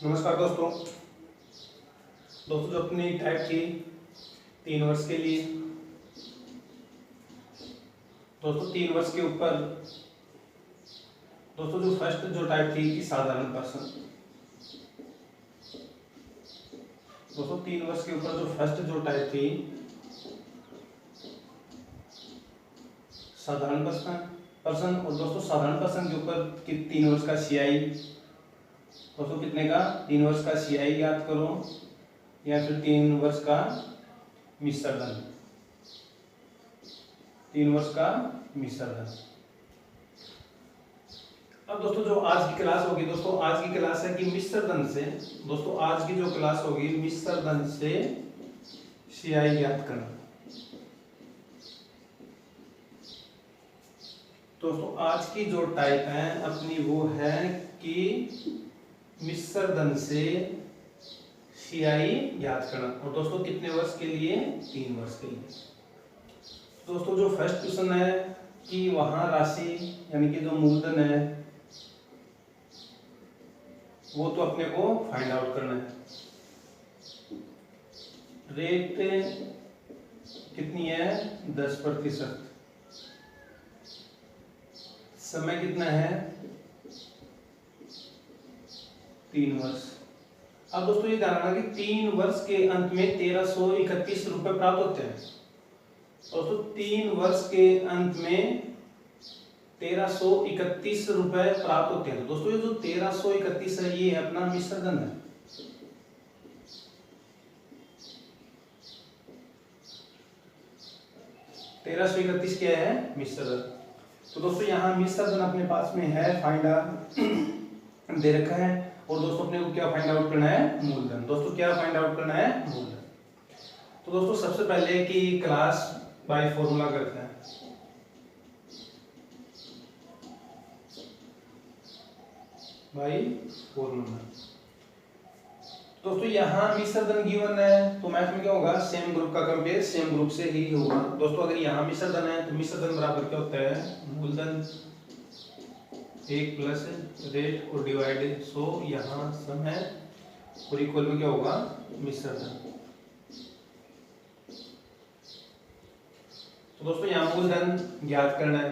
नमस्कार दोस्तों। जो अपनी टाइप थी 3 वर्ष के लिए, दोस्तों 3 वर्ष के ऊपर दोस्तों जो फर्स्ट जो टाइप थी कि साधारण पर्सन, दोस्तों 3 वर्ष के ऊपर जो फर्स्ट जो टाइप थी साधारण पर्सन और दोस्तों साधारण पर्सन के ऊपर 3 वर्ष का सीआई, दोस्तों कितने का 3 वर्ष का सीआई याद करो या फिर 3 वर्ष का मिश्र धन, 3 वर्ष का मिश्र धन। अब दोस्तों जो आज की क्लास होगी, दोस्तों आज की क्लास है कि मिश्र धन से, दोस्तों आज की जो क्लास होगी मिश्र धन से सीआई ज्ञात करना। दोस्तों आज की जो टाइप है अपनी वो है कि मिश्र धन से सीआई ज्ञात करना और दोस्तों कितने वर्ष के लिए 3 वर्ष के लिए। दोस्तों जो फर्स्ट क्वेश्चन है कि वहां राशि यानी कि जो मूलधन है वो तो अपने को फाइंड आउट करना है। रेट कितनी है 10%, समय कितना है 3 वर्ष। अब दोस्तों ये ध्यान रखना कि 3 वर्ष के अंत में 1331 रुपए प्राप्त होते हैं। दोस्तों 3 वर्ष के अंत में 1331 रुपए प्राप्त होते हैं। तो दोस्तों ये जो 1331 है ये अपना मिश्र धन है। क्या है मिश्र धन। तो दोस्तों यहाँ मिश्र धन अपने पास में है, फाइंड दे रखा है और दोस्तों अपने को क्या फाइंड आउट करना है मूलधन। दोस्तों क्या फाइंड आउट करना है मूलधन। तो दोस्तों सबसे पहले की क्लास बाय फॉर्मूला करते हैं। बाय फॉर्मूला दोस्तों यहाँ मिश्र धन गिवन है तो मैथ में क्या होगा सेम ग्रुप का कंपेयर सेम ग्रुप से ही होगा। दोस्तों अगर यहाँ मिश्र धन है तो मिश्र धन बराबर क्या होता है मूलधन 1 प्लस रेट और डिवाइड 100, यहाँ सम है और इक्वल में क्या होगा मिश्र धन। तो दोस्तों यहाँ मूलधन ज्ञात करना है।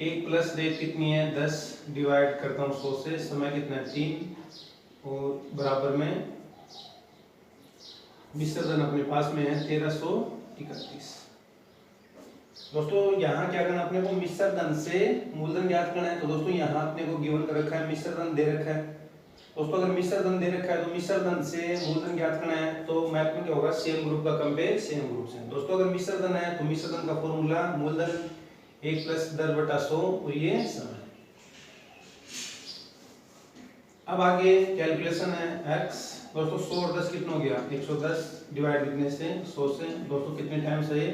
1 प्लस रेट कितनी है 10, डिवाइड करता हूँ 100 से, समय कितना है 3 और बराबर में मिश्र धन अपने पास में है 1331। दोस्तों यहाँ क्या करना अपने को मिश्र धन से मूलधन ज्ञात करना है। तो दोस्तों यहाँ अपने को गिवन कर रखा है मिश्र धन दे रखा है। दोस्तों अगर मिश्र धन दे रखा है तो मिश्र धन से मूलधन ज्ञात करना है तो मैथ में क्या होगा सेम ग्रुप का कंपेयर सेम ग्रुप से। दोस्तों अगर मिश्र धन है तो मिश्र धन का फॉर्मूला मूलधन 1 प्लस 10/100 और ये समय। अब आगे कैलकुलेशन है x। दोस्तों 100 और 10 कितना हो गया 110, डिवाइड कितने से 100 से। दोस्तों कितने टाइम्स है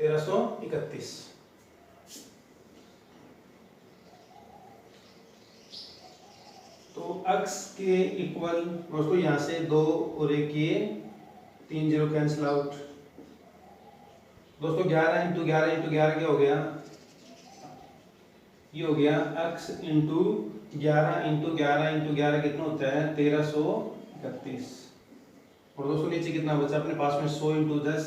1331। तो x के इक्वल दोस्तों यहाँ से 2 और 1 ये 3 0 कैंसिल आउट। दोस्तों 11 इंटू 11 इंटू 11 क्या हो गया ये हो गया x इंटू 11 इंटू 11 इंटू 11 कितना होता है 1331। और दोस्तों नीचे कितना बचा अपने पास में 100 इंटू 10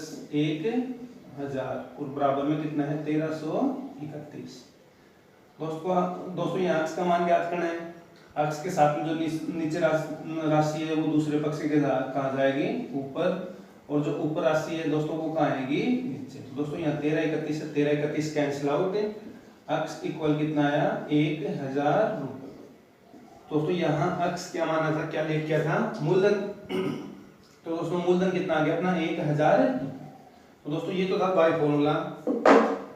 1000 और बराबर में कितना है 1331। दोस्तों यहाँ x का मान ज्ञात करना है। x के साथ में जो नीचे राशि है वो दूसरे पक्ष के कहाँ जाएगी ऊपर, और जो ऊपर राशि है दोस्तों वो कहाँ आएगी नीचे। तो दोस्तों यहाँ 1331 से 1331 कैंसिल आउट, x इक्वल कितना आया 1000 रुपये। दोस्तों यहाँ x क्या माना था, क्या लेट किया था मूलधन। तो दोस्तों मूलधन कितना आ गया अपना 1000। तो दोस्तों ये तो था बाय फॉर्मूला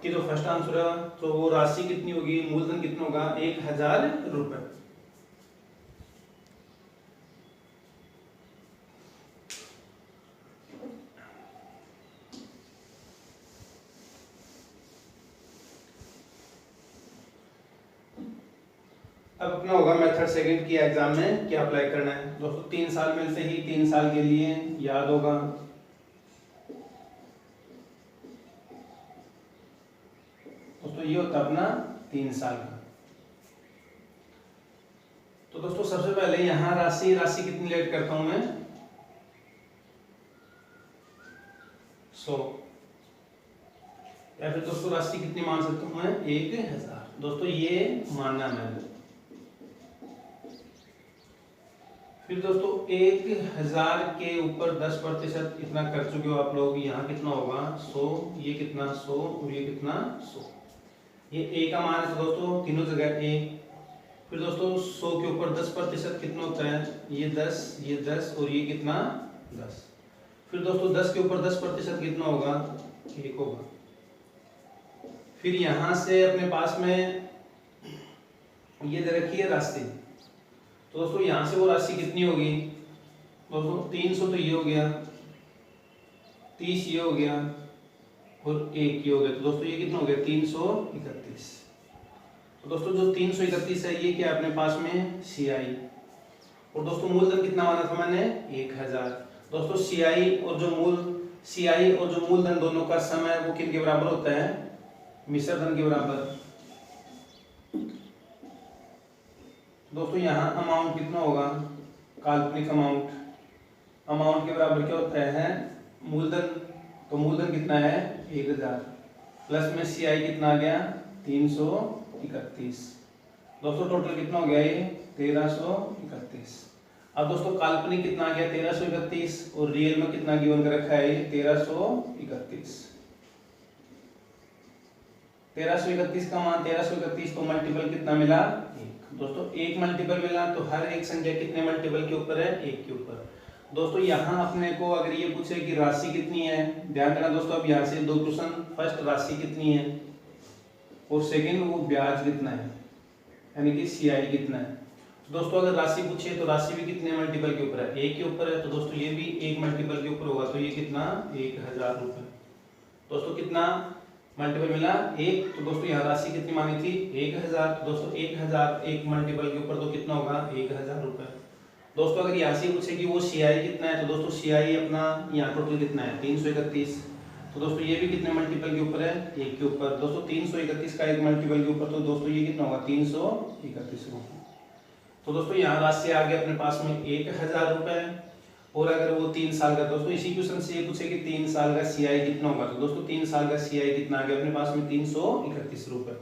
कि जो फर्स्ट आंसर है तो वो राशि कितनी होगी मूलधन कितना होगा 1000 रुपये। अब अपना होगा मेथड सेकंड की एग्जाम में क्या अप्लाई करना है। दोस्तों 3 साल में से ही 3 साल के लिए याद होगा दोस्तों ये होता है अपना 3 साल का। तो दोस्तों सबसे पहले यहाँ राशि कितनी लेट करता हूं मैं 100, या फिर दोस्तों राशि कितनी मान सकता हूं मैं 1000। दोस्तों ये मानना मैंने। फिर दोस्तों 1000 के ऊपर 10% इतना कर चुके हो आप लोग। यहाँ कितना होगा 100, ये कितना 100 और ये कितना 100। ये ए का मान है तो दोस्तों तीनों जगह ए। फिर दोस्तों 100 के ऊपर 10% कितना होता है, ये 10, ये 10 और ये कितना 10। फिर दोस्तों 10 के ऊपर 10% कितना होगा, 1 होगा। फिर यहाँ से अपने पास में ये दे रखी है राशि, तो दोस्तों यहाँ से वो राशि कितनी होगी दोस्तों 300, तो ये हो गया 30, ये हो गया और 1 ये हो गया। तो दोस्तों ये कितना हो गया 331। तो दोस्तों जो 331 है ये क्या अपने पास में CI। और दोस्तों मूलधन कितना माना था मैंने 1000। दोस्तों CI और जो मूलधन दोनों का सम है वो किन के बराबर होता है, मिश्र धन के बराबर। दोस्तों यहाँ अमाउंट कितना होगा, काल्पनिक अमाउंट के बराबर क्या होता है मूलधन। तो मूलधन कितना है 1000 प्लस में CI कितना आ गया 331। दोस्तों टोटल कितना हो गया ये 1331। अब दोस्तों काल्पनिक कितना आ गया 1331 और रियल में कितना गिवन कर रखा है ये 1331। 1331 का मान 1331, तो मल्टीपल कितना मिला 1। दोस्तों 1 मल्टीपल मिला, तो हर एक संख्या कितने मल्टीपल के ऊपर है 1 के ऊपर। दोस्तों यहाँ अपने को अगर ये पूछे कि राशि कितनी है, ध्यान देना दोस्तों, अब यहाँ से 2 क्वेश्चन, फर्स्ट राशि कितनी है और सेकंड वो ब्याज कितना है, यानी कि CI कितना है। तो दोस्तों अगर राशि पूछे तो राशि भी कितने मल्टीपल के ऊपर है 1 के ऊपर है, तो दोस्तों ये भी 1 मल्टीपल के ऊपर होगा, तो ये कितना 1000 रुपए। दोस्तों कितना मल्टीपल मिला 1, तो दोस्तों यहाँ राशि कितनी मानी थी 1000। तो दोस्तों 1000 1 मल्टीपल के ऊपर तो कितना होगा 1000 रुपए। दोस्तों अगर यहाँ से पूछे कि वो CI कितना है, तो दोस्तों CI अपना यहाँ टोटल कितना है 331। तो दोस्तों ये भी कितने मल्टीपल के ऊपर है 1 के ऊपर। दोस्तों 331 का 1 मल्टीपल के ऊपर, तो दोस्तों ये कितना होगा 331 रुपए। तो दोस्तों यहाँ राशि आ गया अपने पास में 1000 रुपए। और अगर वो 3 साल का, दोस्तों इसी क्वेश्चन से ये पूछे कि 3 साल का CI कितना होगा, तो दोस्तों 3 साल का CI कितना आ गया अपने पास में 331 रुपए।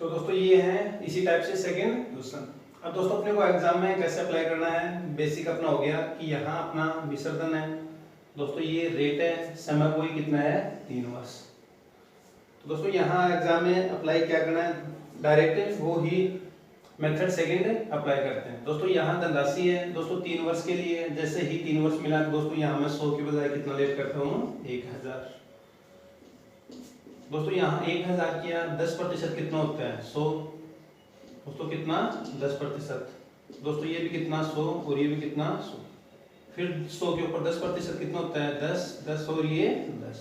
तो दोस्तों ये है इसी टाइप से सेकंड क्वेश्चन। अब दोस्तों अपने को एग्जाम में कैसे अप्लाई करना है, बेसिक अपना हो गया कि यहाँ अपना मिश्र धन है। दोस्तों ये रेट है, समय वही कितना है 3 वर्ष। तो दोस्तों यहाँ एग्जाम में अप्लाई क्या करना है, डायरेक्ट वो ही मेथड सेकंड अप्लाई करते हैं। दोस्तों यहाँ धनराशि है दोस्तों 3 वर्ष के लिए, जैसे ही 3 वर्ष मिला तो दोस्तों यहाँ मैं 100 के बजाय कितना लेट करता हूँ 1000। दोस्तों यहाँ 1000 किया 10% कितना होता है 100। दोस्तों कितना 10%। दोस्तों ये भी कितना 100 और ये भी कितना 100। फिर 100 के ऊपर 10% कितना होता है 10 और ये 10।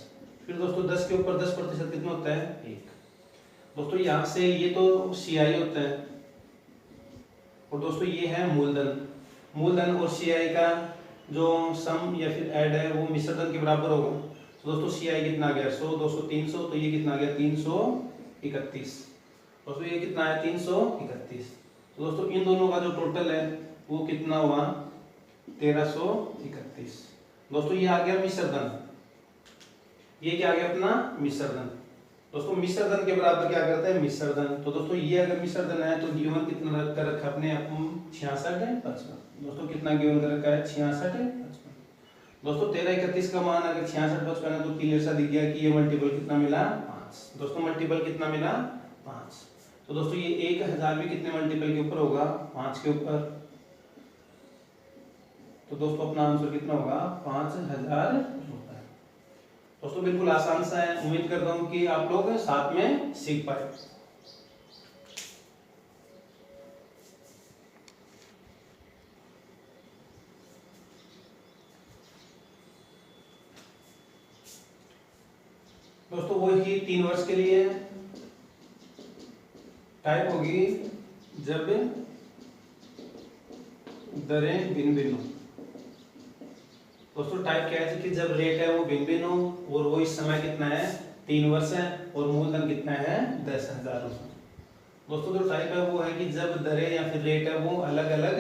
फिर दोस्तों 10 के ऊपर 10% कितना होता है 1। दोस्तों यहाँ से ये तो CI होता है और दोस्तों ये है मूलधन और CI का जो सम या फिर ऐड है वो मिश्र धन के बराबर होगा। तो दोस्तों CI कितना आ गया 100, 200, 300, तो ये कितना आ गया 331। दोस्तों ये कितना है 331। तो दोस्तों इन दोनों का जो टोटल है वो कितना हुआ 1331। दोस्तों ये आ गया मिश्र धन, ये क्या आ गया अपना मिश्र धन। दोस्तों मिश्र धन के बराबर क्या करता है मिश्र धन। तो दोस्तों ये अगर मिश्र धन है तो गिवन कितना कर रखा है अपने 66 है 55। दोस्तों कितना गिवन कर रखा है 66 है 55। दोस्तों 1331 का मान अगर 66 55 है तो क्लियर सा दिख गया कि ये मल्टीपल कितना मिला 5। दोस्तों मल्टीपल कितना मिला 5। तो दोस्तों ये 1000 भी कितने मल्टीपल के ऊपर होगा 5 के ऊपर। तो दोस्तों अपना आंसर कितना होगा 5000 रुपए। दोस्तों बिल्कुल आसान सा है, उम्मीद करता हूँ कि आप लोग साथ में सीख पाए। दोस्तों वही 3 वर्ष के लिए टाइप होगी जब दरें भिन्न भिन्न हो। दोस्तों टाइप क्या है कि जब रेट है वो भिन्न भिन्न हो और वो इस समय कितना है 3 वर्ष है और मूलधन कितना है 10,000 रुपये। दोस्तों जो टाइप है वो है कि जब दरें या फिर रेट है वो अलग अलग।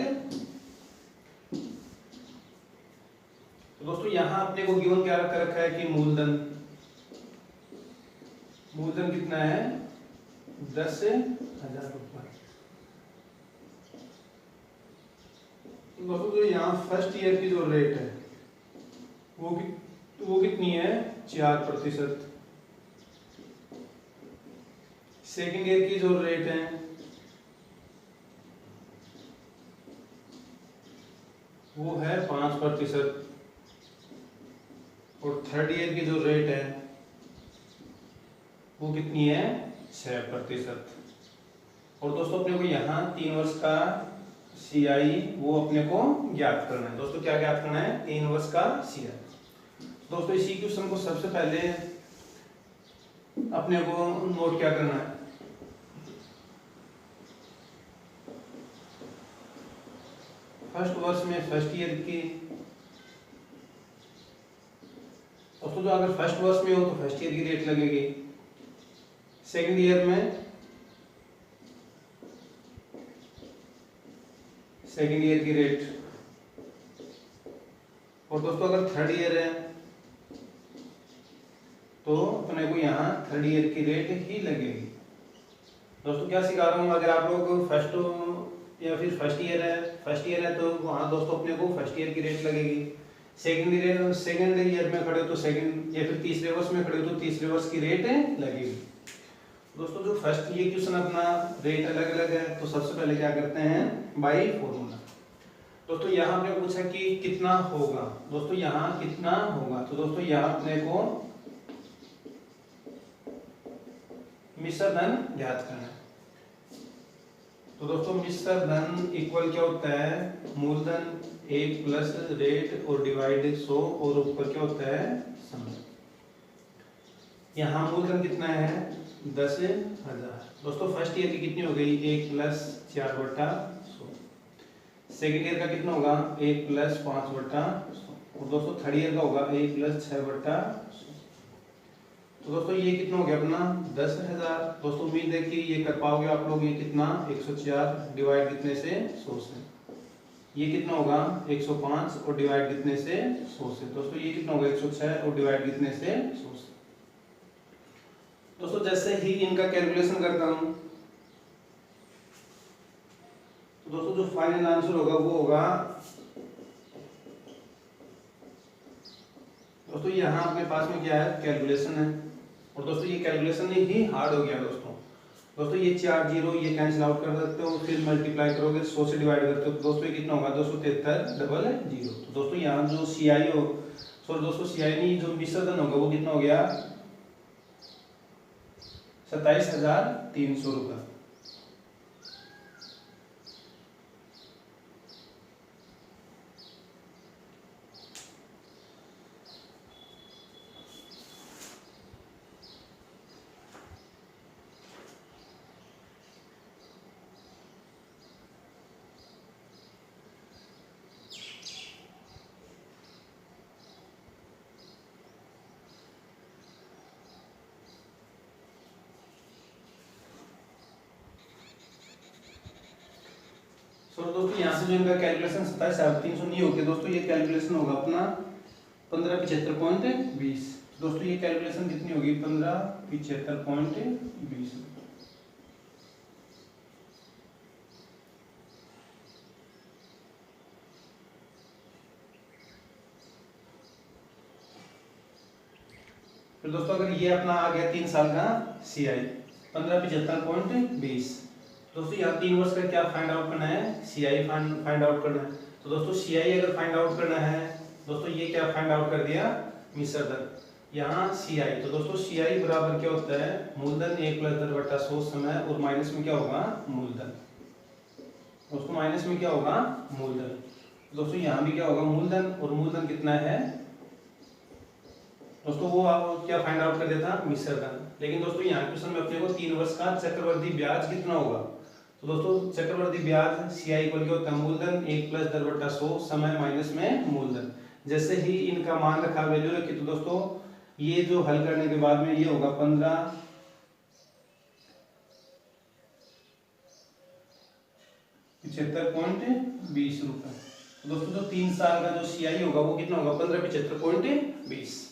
तो दोस्तों यहाँ अपने को गिवन क्या कर रखा है कि मूलधन कितना है 10,000 रुपये। दोस्तों जो यहाँ फर्स्ट ईयर की जो रेट है वो कितनी है 4%। सेकेंड ईयर की जो रेट है वो है 5%। और थर्ड ईयर की जो रेट है वो कितनी है 6%। और दोस्तों अपने को यहाँ 3 वर्ष का CI वो अपने को ज्ञात करना है। दोस्तों क्या ज्ञात करना है 3 वर्ष का CI। दोस्तों इसी क्वेश्चन को सबसे पहले अपने को नोट क्या करना है, फर्स्ट वर्ष में फर्स्ट ईयर की। दोस्तों जो अगर फर्स्ट वर्ष में हो तो फर्स्ट ईयर की रेट लगेगी, सेकंड ईयर में सेकंड ईयर की रेट, और दोस्तों अगर थर्ड ईयर है तो अपने को यहाँ थर्ड ईयर की रेट ही लगेगी। दोस्तों क्या सिखा रहा हूँ, अगर आप लोग फर्स्ट या फिर फर्स्ट ईयर है तो वहाँ दोस्तों अपने को फर्स्ट ईयर की रेट लगेगी। सेकंड ईयर में खड़े हो तो सेकंड या फिर तीसरे वर्ष में खड़े हो तो तीसरे वर्ष की रेट लगेगी। दोस्तों जो फर्स्ट ये क्वेश्चन अपना रेट अलग अलग है तो सबसे पहले क्या करते हैं बाई फॉर्मूला। दोस्तों यहाँ आपने पूछा कि कितना होगा, दोस्तों यहाँ कितना होगा, तो दोस्तों यहाँ अपने को मिश्र धन ज्ञात करना है। तो दोस्तों मिश्र धन इक्वल क्या होता है मूलधन 1 प्लस रेट और डिवाइड 100 और ऊपर क्या होता है समय। यहाँ मूलधन कितना है 10,000। दोस्तों फर्स्ट ईयर की कितनी हो गई 1 प्लस 4/100। सेकेंड ईयर का कितना होगा 1 प्लस 5/100। और दोस्तों थर्ड ईयर का होगा 1 प्लस 6/100। तो दोस्तों ये कितना हो गया अपना 10,000। दोस्तों उम्मीद है कि ये कर पाओगे आप लोग। ये कितना 104 डिवाइड कितने से 100 से, ये कितना होगा 105 और डिवाइड कितने से 100 से। दोस्तों ये कितना होगा 106 और डिवाइड कितने से 100 से। दोस्तों जैसे ही इनका कैलकुलेशन करता हूं तो दोस्तों जो फाइनल आंसर होगा वो होगा, दोस्तों यहाँ अपने पास में क्या है कैलकुलेशन है। और दोस्तों ये कैलकुलेशन ही हार्ड हो गया दोस्तों ये 4 जीरो ये कैंसिल आउट कर सकते हो, फिर मल्टीप्लाई करोगे 100 से डिवाइड करते हो तो दोस्तों ये कितना होगा 273,000। तो दोस्तों यहाँ जो CI हो दोस्तों CI नहीं जो मिश्र धन होगा वो कितना हो गया 27,300 रुपये। दोस्तों यहाँ से जो इनका कैलकुलेशन 27,300 नहीं होके दोस्तों ये कैलकुलेशन होगा अपना 1575.20। दोस्तों ये कैलकुलेशन कितनी होगी 1575.20। फिर दोस्तों अगर ये अपना आ गया 3 साल का CI 1575.20। दोस्तों यहाँ 3 वर्ष का क्या फाइंड आउट करना है CI फाइंड आउट करना है। तो दोस्तों CI अगर फाइंड आउट करना है दोस्तों ये क्या फाइंड आउट कर दिया मिश्र धन, यहाँ CI। तो दोस्तों CI बराबर क्या होता है मूलधन 1 प्लस 10/100 समय और माइनस में क्या होगा मूलधन। दोस्तों माइनस में क्या होगा मूलधन। दोस्तों यहाँ भी क्या होगा मूलधन और मूलधन कितना है दोस्तों वो आप क्या फाइंड आउट कर देता मिश्र धन। लेकिन दोस्तों यहाँ क्वेश्चन में अपने को 3 वर्ष का चक्रवृद्धि ब्याज कितना होगा तो दोस्तों चक्रवर्ती ब्याज CI इक्वल क्या होता है, मूलधन 1 प्लस दर बटा 100 समय माइनस में मूलधन। जैसे ही इनका मान रखा, वैल्यू रखी, तो दोस्तों ये जो हल करने के बाद में ये होगा 1575.20 रुपए। तो दोस्तों जो 3 साल का जो CI होगा वो कितना होगा, 1575.20।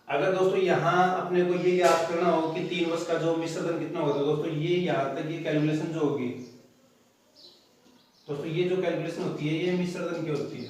अगर दोस्तों यहाँ अपने को ये याद करना हो कि 3 वर्ष का जो मिश्र धन कितना होगा, तो दोस्तों ये यहाँ तक ये कैलकुलेशन जो होगी, दोस्तों ये जो कैलकुलेशन होती है ये मिश्र धन की होती है।